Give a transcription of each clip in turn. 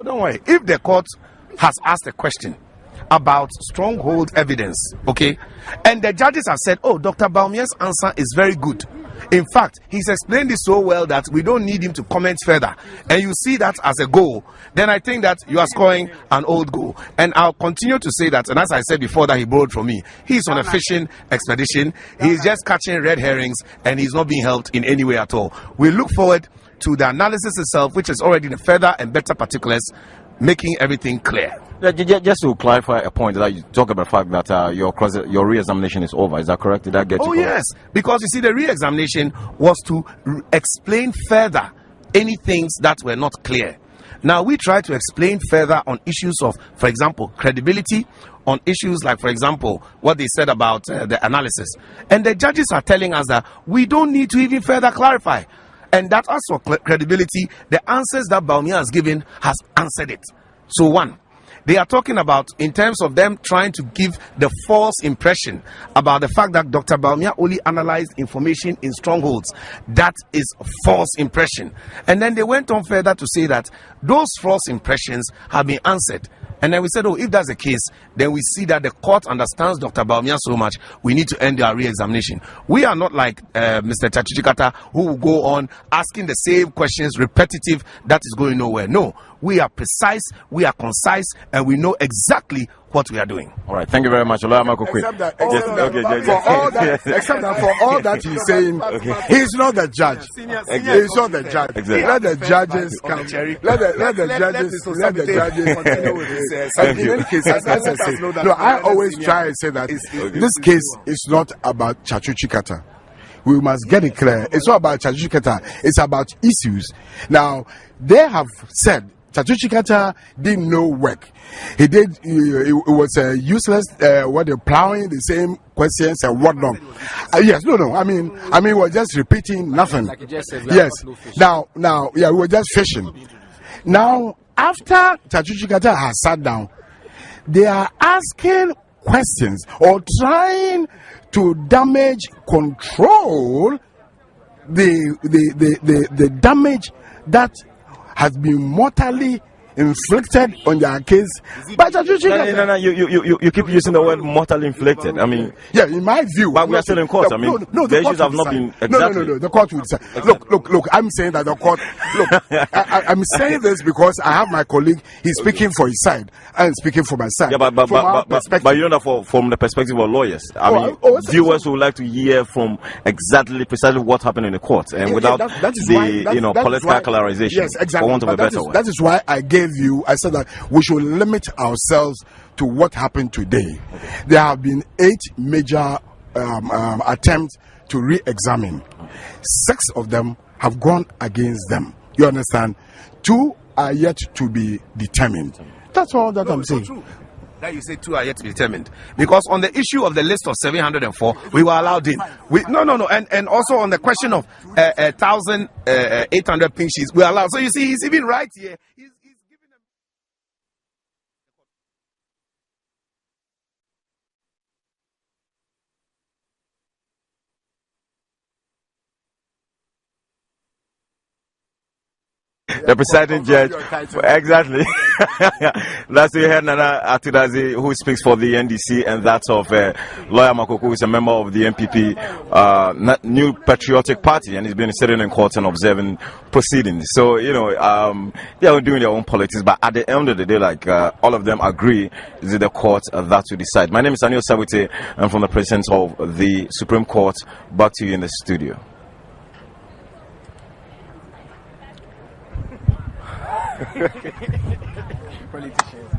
Don't worry. If the court has asked a question about stronghold evidence, okay, and the judges have said, oh, Dr. Bawumia's answer is very good. In fact, he's explained it so well that we don't need him to comment further, and you see that as a goal, then I think that you are scoring an old goal. And I'll continue to say that, and as I said before that he borrowed from me, he's on a fishing expedition, he's just catching red herrings, and he's not being helped in any way at all. We look forward to the analysis itself, which is already in further and better particulars, making everything clear. Just to clarify a point, that you talk about the fact that your re-examination is over. Is that correct? Did I get you? Oh, yes. Because you see, the re-examination was to explain further any things that were not clear. Now, we try to explain further on issues of, for example, credibility, on issues like, for example, what they said about the analysis. And the judges are telling us that we don't need to even further clarify. And that as for credibility, the answers that Bawumia has given has answered it. So one, they are talking about in terms of them trying to give the false impression about the fact that Dr. Bawumia only analyzed information in strongholds. That is a false impression. And then they went on further to say that those false impressions have been answered. And then we said, oh, if that's the case, then we see that the court understands Dr. Bawumia so much, we need to end our re-examination. We are not like Mr. Chachuchikata, who will go on asking the same questions, repetitive, that is going nowhere. No, we are precise, we are concise, and we know exactly what we are doing. All right, thank you very much. Except that for all that he's saying, he's not the judge. He's not the judge. Exactly. Let the judges come. Let the judges. Thank you. In any case, as I say, no, I always try and say that this case is not about Chachuchikata. We must get it clear. It's not about Chachuchikata. It's about issues. Now, they have said Chachuchikata didn't know work. He did. It was useless. What they're plowing the same questions and whatnot. Yes, no. I mean, we're just repeating nothing. Like you just said, yes. Now, we were just fishing. Now, after Chachuchikata has sat down, they are asking questions or trying to damage control the damage that has been mortally inflicted on their case by Chachuchikata. No, you keep using the word mortally inflicted. I mean, yeah, in my view, but we are still in court. I mean, the issues have not been exactly. No, the court will decide. Look, I'm saying that the court. Look, I'm saying this because I have my colleague. He's speaking for his side. I'm speaking for my side. Yeah, but you know that from the perspective of lawyers, I mean, viewers would like to hear from precisely what happened in the court, and without the political colorization. Yes, exactly. For want of a better word. That is why I I said that we should limit ourselves to what happened today. There have been 8 major attempts to re-examine. 6 of them have gone against them. You understand? 2 are yet to be determined. That's all that I'm saying. True. That you say 2 are yet to be determined, because on the issue of the list of 704 we were allowed in. And also on the question of 1,800 pink sheets we are allowed. So you see, he's even right here. He's giving them. The presiding judge, exactly. That's we heard Nana Atudazi, who speaks for the NDC, and that's of Lawyer Makoko, who is a member of the MPP New Patriotic Party, and he's been sitting in court and observing proceedings. So they are doing their own politics, but at the end of the day, all of them agree, is the court that to decide. My name is Anil Sawite. I'm from the presence of the Supreme Court. Back to you in the studio. Politicians.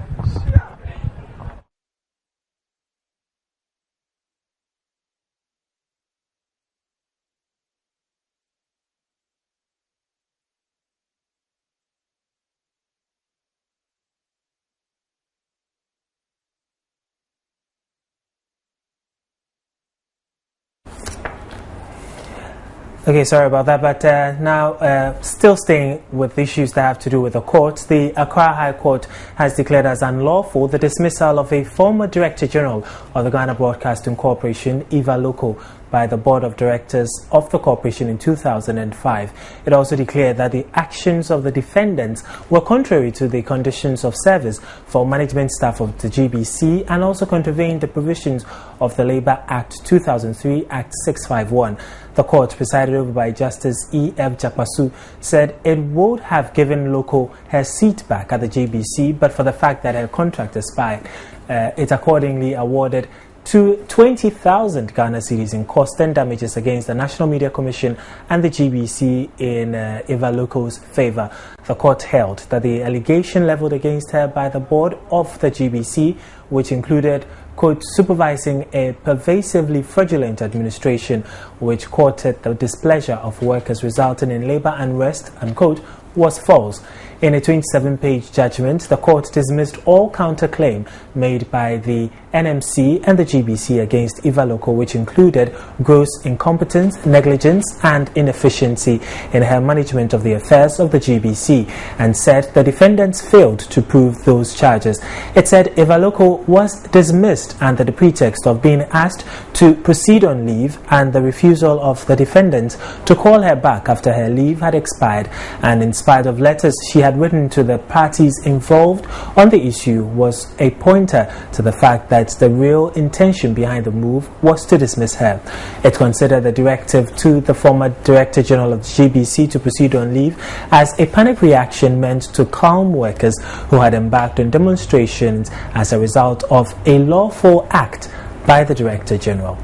Okay, sorry about that, but now still staying with issues that have to do with the courts, the Accra High Court has declared as unlawful the dismissal of a former Director General of the Ghana Broadcasting Corporation, Eva Loco, by the board of directors of the corporation in 2005. It also declared that the actions of the defendants were contrary to the conditions of service for management staff of the GBC and also contravened the provisions of the Labour Act 2003, Act 651. The court, presided over by Justice E.F. Jakpasu, said it would have given Loco her seat back at the GBC, but for the fact that her contract expired. It accordingly awarded 20,000 Ghana cedis in cost and damages against the National Media Commission and the GBC in Eva Loco's favour. The court held that the allegation levelled against her by the board of the GBC, which included, quote, supervising a pervasively fraudulent administration which courted the displeasure of workers resulting in labour unrest, unquote, was false. In a 27-page judgment, the court dismissed all counterclaim made by the NMC and the GBC against Eva Loco, which included gross incompetence, negligence and inefficiency in her management of the affairs of the GBC, and said the defendants failed to prove those charges. It said Eva Loco was dismissed under the pretext of being asked to proceed on leave and the refusal of the defendants to call her back after her leave had expired, and in spite of letters she had written to the parties involved on the issue, was a pointer to the fact that the real intention behind the move was to dismiss her. It considered the directive to the former Director General of the GBC to proceed on leave as a panic reaction meant to calm workers who had embarked on demonstrations as a result of a lawful act by the Director General.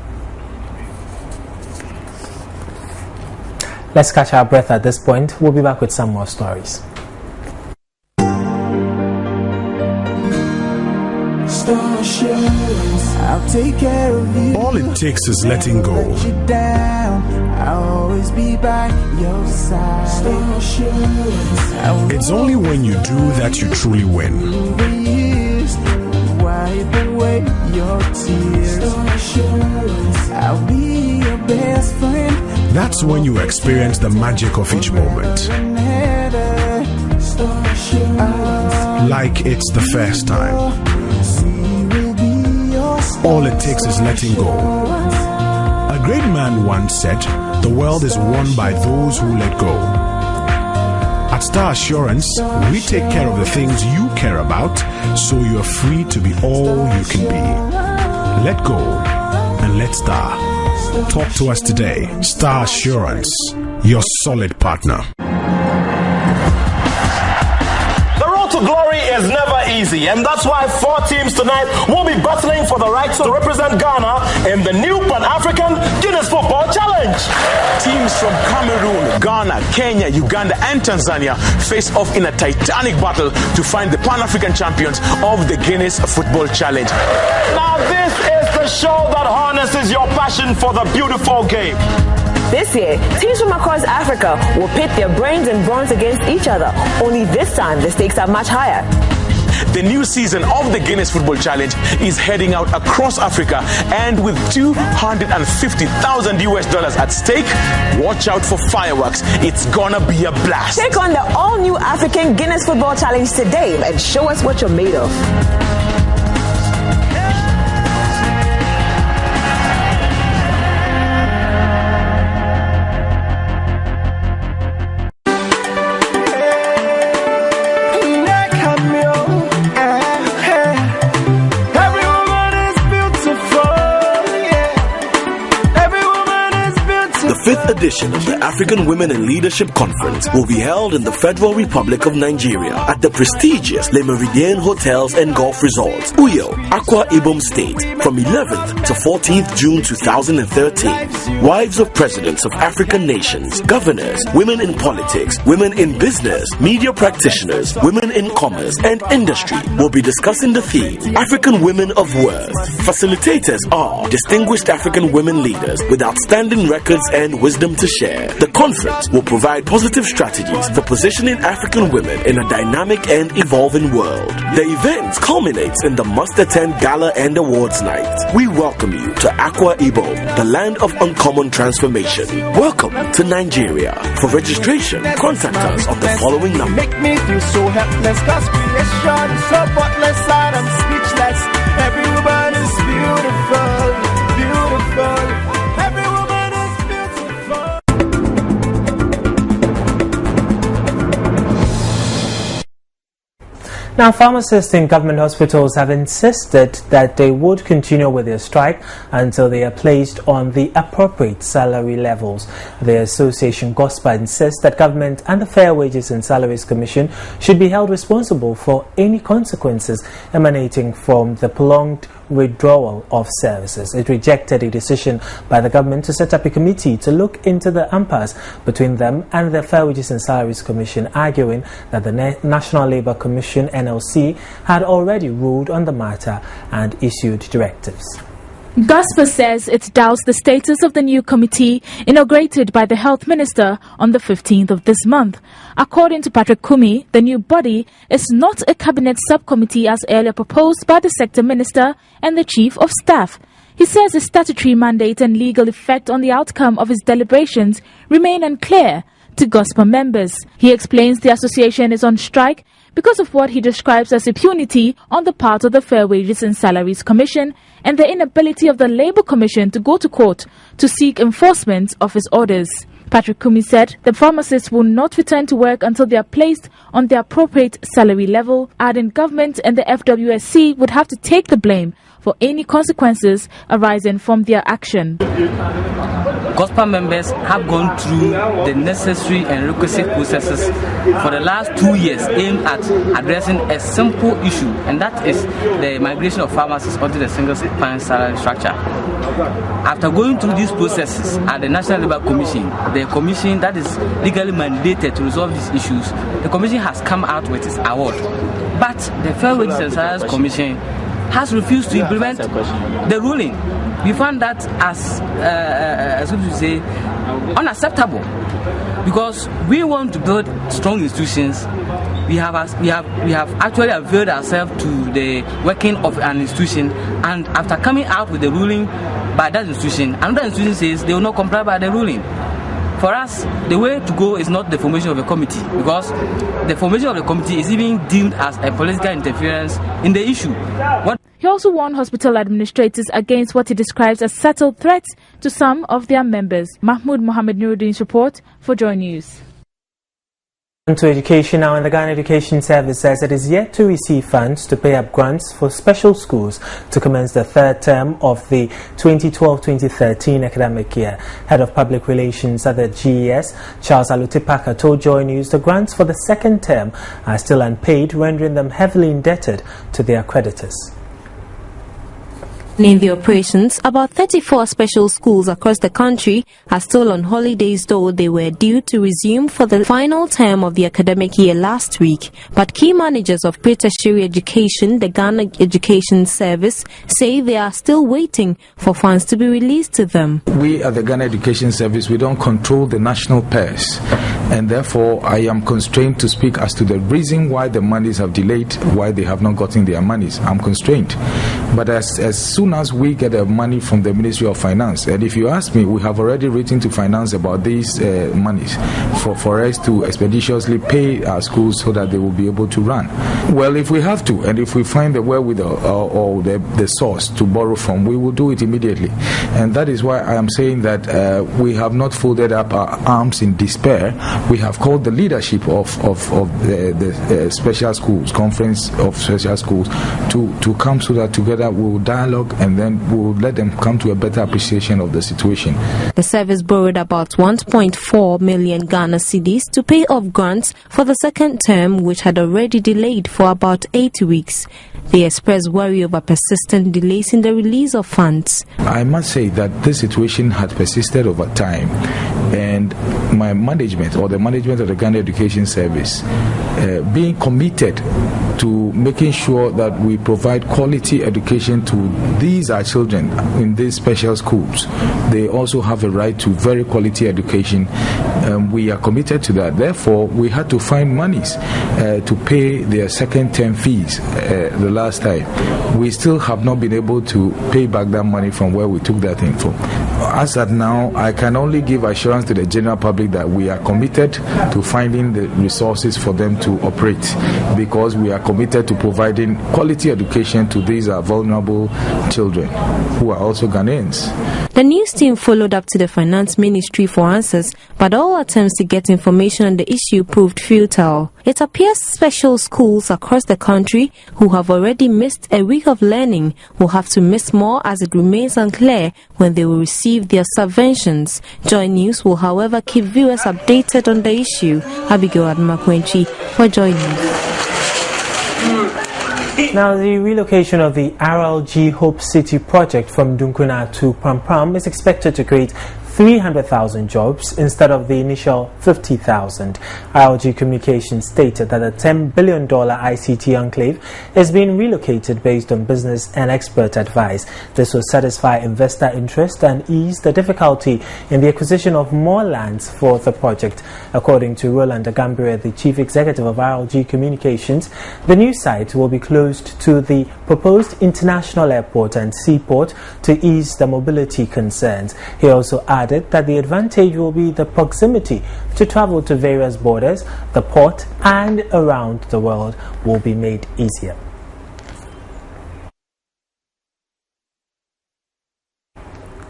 Let's catch our breath at this point. We'll be back with some more stories. I'll take care of you. All it takes is letting go. I'll always be by your side. It's only when you do that you truly win. Wipe away your tears. I'll be your best friend. That's when you experience the magic of each moment. Like it's the first time. All it takes is letting go. A great man once said, the world is won by those who let go. At Star Assurance, we take care of the things you care about, so you are free to be all you can be. Let go and let Star. Talk to us today. Star Assurance, your solid partner. Glory is never easy, and that's why 4 teams tonight will be battling for the right to represent Ghana in the new Pan-African Guinness Football Challenge. Teams from Cameroon, Ghana, Kenya, Uganda and Tanzania face off in a titanic battle to find the Pan-African champions of the Guinness Football Challenge. Now this is the show that harnesses your passion for the beautiful game. This year, teams from across Africa will pit their brains and bronze against each other. Only this time, the stakes are much higher. The new season of the Guinness Football Challenge is heading out across Africa, and with $250,000 at stake, watch out for fireworks. It's gonna be a blast. Take on the all-new African Guinness Football Challenge today and show us what you're made of. The 5th edition of the African Women in Leadership Conference will be held in the Federal Republic of Nigeria at the prestigious Le Méridien Hotels and Golf Resorts, Uyo, Akwa Ibom State, from 11th to 14th June 2013. Wives of presidents of African nations, governors, women in politics, women in business, media practitioners, women in commerce and industry will be discussing the theme, African Women of Worth. Facilitators are distinguished African women leaders with outstanding records and wisdom to share. The conference will provide positive strategies for positioning African women in a dynamic and evolving world. The event culminates in the must-attend gala and awards night. We welcome you to Akwa Ibom, the land of uncommon transformation. Welcome to Nigeria. For registration, contact us on the following number. Make me feel so helpless, cause creation is so buttless and I'm speechless. Every woman is beautiful, beautiful. Every woman Now, pharmacists in government hospitals have insisted that they would continue with their strike until they are placed on the appropriate salary levels. The association GHOSPA insists that government and the Fair Wages and Salaries Commission should be held responsible for any consequences emanating from the prolonged withdrawal of services. It rejected a decision by the government to set up a committee to look into the impasse between them and the Fair Wages and Salaries Commission, arguing that the National Labour Commission (NLC) had already ruled on the matter and issued directives. GHOSPA says it doubts the status of the new committee inaugurated by the Health Minister on the 15th of this month. According to Patrick Kumi, the new body is not a cabinet subcommittee as earlier proposed by the sector minister and the chief of staff. He says the statutory mandate and legal effect on the outcome of his deliberations remain unclear to GHOSPA members. He explains the association is on strike because of what he describes as impunity on the part of the Fair Wages and Salaries Commission and the inability of the Labour Commission to go to court to seek enforcement of his orders. Patrick Kumi said the pharmacists will not return to work until they are placed on the appropriate salary level, adding government and the FWSC would have to take the blame for any consequences arising from their action. GHOSPA members have gone through the necessary and requisite processes for the last 2 years aimed at addressing a simple issue, and that is the migration of pharmacists onto the single spine salary structure. After going through these processes at the National Labour Commission, the commission that is legally mandated to resolve these issues, the commission has come out with its award. But the Fair Wages and Salaries Commission has refused to implement the ruling. We found that as we say, unacceptable, because we want to build strong institutions. We have actually availed ourselves to the working of an institution, and after coming out with the ruling by that institution, another institution says they will not comply by the ruling. For us, the way to go is not the formation of a committee, because the formation of the committee is even deemed as a political interference in the issue. He also warned hospital administrators against what he describes as subtle threats to some of their members. Mahmoud Mohammed Nuruddin's report for Joy News. To education now, and the Ghana Education Service says it is yet to receive funds to pay up grants for special schools to commence the third term of the 2012-2013 academic year. Head of Public Relations at the GES, Charles Alutipaka, told Joy News the grants for the second term are still unpaid, rendering them heavily indebted to their creditors. In the operations, about 34 special schools across the country are still on holidays, though they were due to resume for the final term of the academic year last week. But key managers of pre-tertiary education, the Ghana Education Service, say they are still waiting for funds to be released to them. We at the Ghana Education Service, we don't control the national purse, and therefore I am constrained to speak as to the reason why the monies have delayed, why they have not gotten their monies. I'm constrained. But as soon as we get the money from the Ministry of Finance, and if you ask me, we have already written to Finance about these monies for us to expeditiously pay our schools so that they will be able to run. Well, if we have to, and if we find the wherewithal or the source to borrow from, we will do it immediately. And that is why I am saying that we have not folded up our arms in despair. We have called the leadership of the special schools, Conference of Special Schools, to come so that together we will dialogue and then we will let them come to a better appreciation of the situation. The service borrowed about 1.4 million Ghana cedis to pay off grants for the second term, which had already delayed for about 8 weeks. They expressed worry over persistent delays in the release of funds. I must say that this situation had persisted over time, and my management, or the management of the Ghana Education Service, being committed to making sure that we provide quality education to these our children in these special schools. They also have a right to very quality education. We are committed to that. Therefore, we had to find monies to pay their second term fees the last time. We still have not been able to pay back that money from where we took that thing from. As at now, I can only give assurance to the general public that we are committed to finding the resources for them to operate, because we are committed to providing quality education to these vulnerable children who are also Ghanaians. The news team followed up to the Finance Ministry for answers, but all attempts to get information on the issue proved futile. It appears special schools across the country who have already missed a week of learning will have to miss more, as it remains unclear when they will receive their subventions. Joy News will, however, keep viewers updated on the issue. Abigail Admakwenchi for Joy News. Now, the relocation of the RLG Hope City project from Dunkuna to Prampram is expected to create 300,000 jobs instead of the initial 50,000. RLG Communications stated that a $10 billion ICT enclave is being relocated based on business and expert advice. This will satisfy investor interest and ease the difficulty in the acquisition of more lands for the project. According to Roland Agambire, the chief executive of RLG Communications, the new site will be closed to the proposed international airport and seaport to ease the mobility concerns. He also added that the advantage will be the proximity to travel to various borders. The port and around the world will be made easier.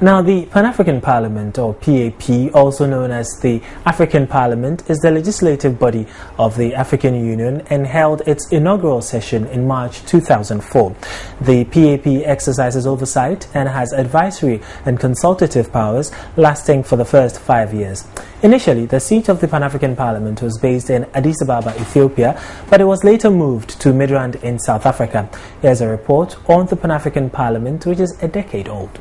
Now, the Pan-African Parliament, or PAP, also known as the African Parliament, is the legislative body of the African Union and held its inaugural session in March 2004. The PAP exercises oversight and has advisory and consultative powers lasting for the first 5 years. Initially, the seat of the Pan-African Parliament was based in Addis Ababa, Ethiopia, but it was later moved to Midrand in South Africa. Here's a report on the Pan-African Parliament, which is a decade old.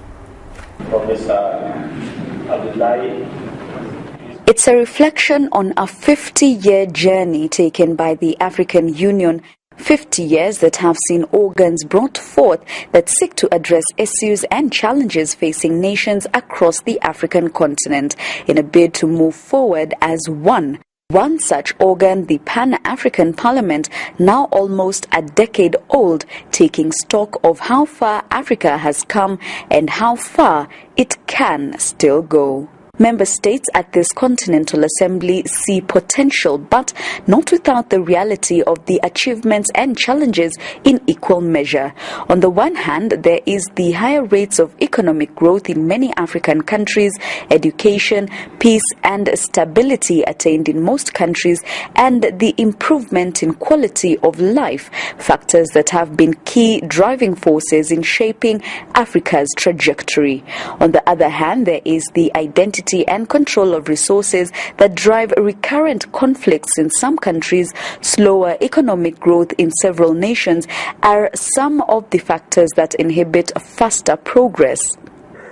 It's a reflection on a 50-year journey taken by the African Union, 50 years that have seen organs brought forth that seek to address issues and challenges facing nations across the African continent in a bid to move forward as one. One such organ, the Pan-African Parliament, now almost a decade old, taking stock of how far Africa has come and how far it can still go. Member states at this Continental Assembly see potential, but not without the reality of the achievements and challenges in equal measure. On the one hand, there is the higher rates of economic growth in many African countries, education, peace and stability attained in most countries, and the improvement in quality of life, factors that have been key driving forces in shaping Africa's trajectory. On the other hand, there is the identity and control of resources that drive recurrent conflicts in some countries. Slower economic growth in several nations are some of the factors that inhibit faster progress.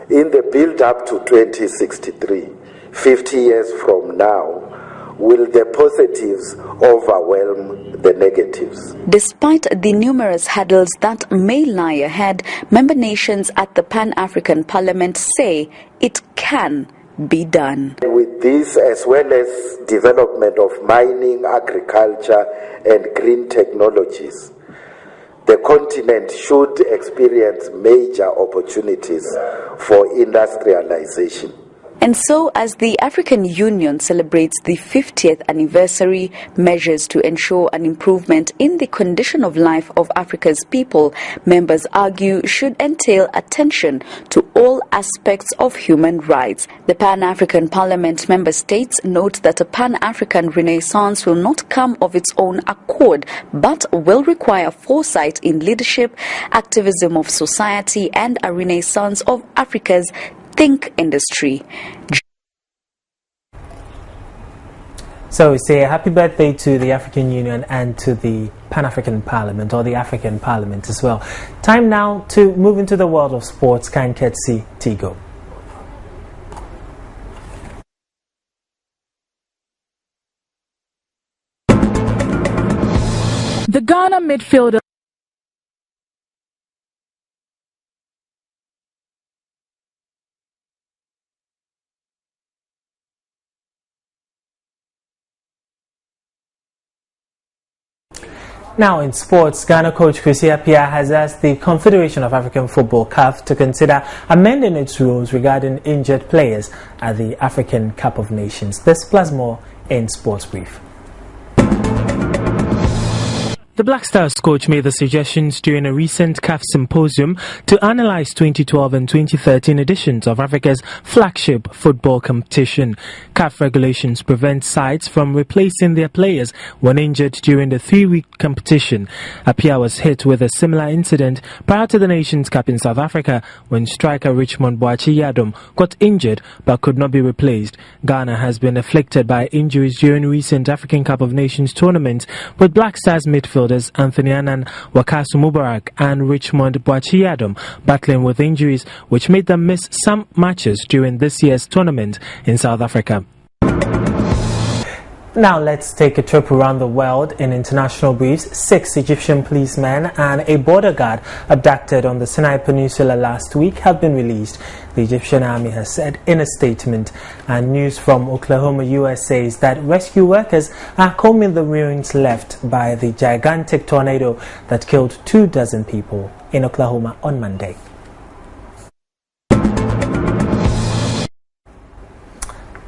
In the build-up to 2063, 50 years from now, will the positives overwhelm the negatives? Despite the numerous hurdles that may lie ahead, member nations at the Pan-African Parliament say it can be done. With this, as well as development of mining, agriculture and green technologies, the continent should experience major opportunities for industrialization. And so, as the African Union celebrates the 50th anniversary, measures to ensure an improvement in the condition of life of Africa's people, members argue, should entail attention to all aspects of human rights. The Pan-African Parliament member states note that a Pan-African Renaissance will not come of its own accord, but will require foresight in leadership, activism of society, and a renaissance of Africa's think industry. So we say happy birthday to the African Union and to the Pan-African Parliament, or the African Parliament as well. Time now to move into the world of sports. Kanketsi Tigo. The Ghana midfielder Now in sports, Ghana coach Kwesi Appiah has asked the Confederation of African Football (CAF) to consider amending its rules regarding injured players at the African Cup of Nations. This plus more in Sports Brief. The Black Stars coach made the suggestions during a recent CAF symposium to analyze 2012 and 2013 editions of Africa's flagship football competition. CAF regulations prevent sides from replacing their players when injured during the 3-week competition. Apia was hit with a similar incident prior to the Nations Cup in South Africa when striker Richmond Boakye-Yadom got injured but could not be replaced. Ghana has been afflicted by injuries during recent African Cup of Nations tournaments, with Black Stars midfield Anthony Annan, Wakasu Mubarak and Richmond Boakye-Yadom battling with injuries which made them miss some matches during this year's tournament in South Africa. Now let's take a trip around the world in international briefs. 6 Egyptian policemen and a border guard abducted on the Sinai Peninsula last week have been released, the Egyptian army has said in a statement. And news from Oklahoma, US says that rescue workers are combing the ruins left by the gigantic tornado that killed 24 people in Oklahoma on Monday.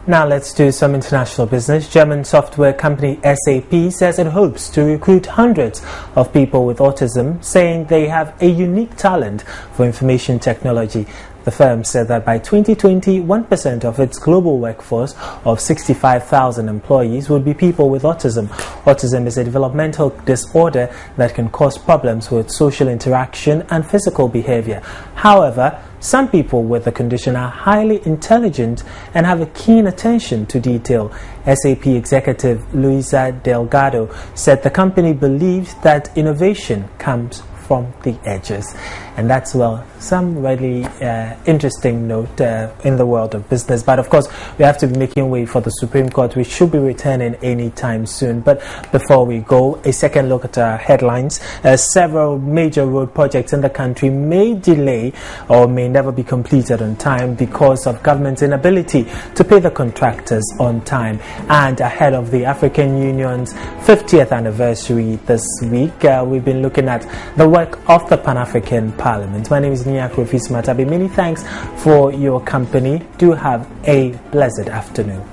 Now let's do some international business. German software company SAP says it hopes to recruit hundreds of people with autism, saying they have a unique talent for information technology. The firm said that by 2020, 1% of its global workforce of 65,000 employees would be people with autism. Autism is a developmental disorder that can cause problems with social interaction and physical behavior. However, some people with the condition are highly intelligent and have a keen attention to detail. SAP executive Luisa Delgado said the company believes that innovation comes from the edges. And that's, well, some really interesting note in the world of business. But of course, we have to be making way for the Supreme Court, which should be returning anytime soon. But before we go, a second look at our headlines. Several major road projects in the country may delay or may never be completed on time because of government's inability to pay the contractors on time. And ahead of the African Union's 50th anniversary this week, we've been looking at the work of the Pan-African Parliament. My name is Nia Krofis Matabe. Many thanks for your company. Do have a blessed afternoon.